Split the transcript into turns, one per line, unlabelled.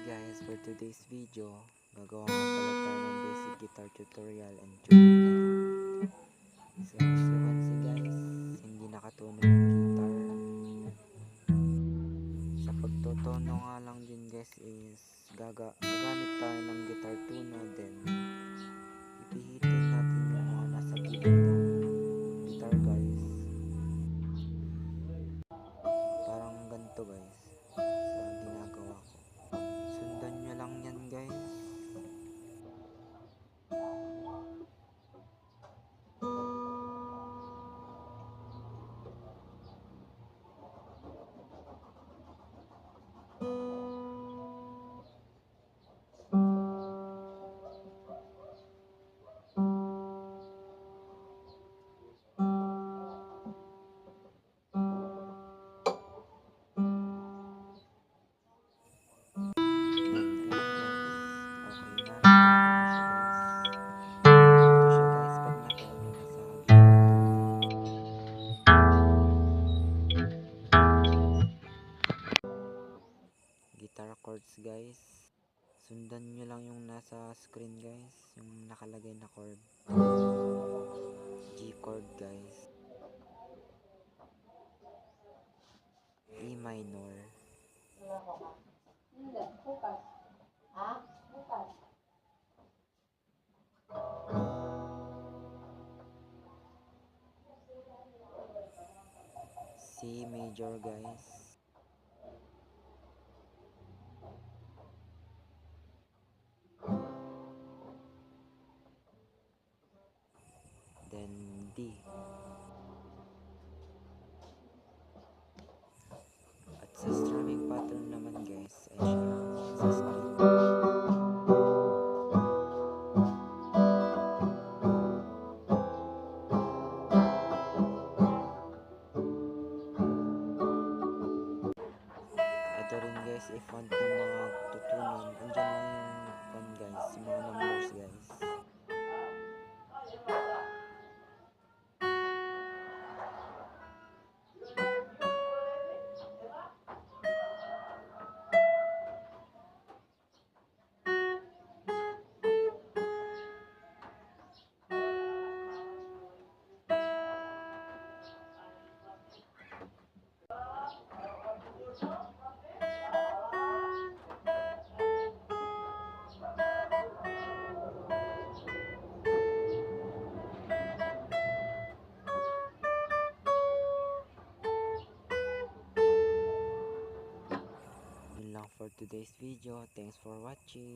Guys, for today's video, gagawa nga pala tayo ng basic guitar tutorial and tuning. So as you can see guys, hindi nakatunog yung guitar. Sa pagtutono nga lang din guys is gagamit tayo ng guitar tuno, then ipihitin natin yung mga nasa gilid ng guitar guys. Parang ganito guys, sa ginagawa ko. Sundan nyo lang yan guys. Guitar chords guys, sundan nyo lang yung nasa screen guys, yung nakalagay na chord. G chord guys, E minor, C major guys, then D. At sa strumming pattern naman guys ay siya sa screen. Ito rin guys, if want yung mga tutunan, andyan lang yung fun guys, yung mga numbers guys. For today's video, thanks for watching.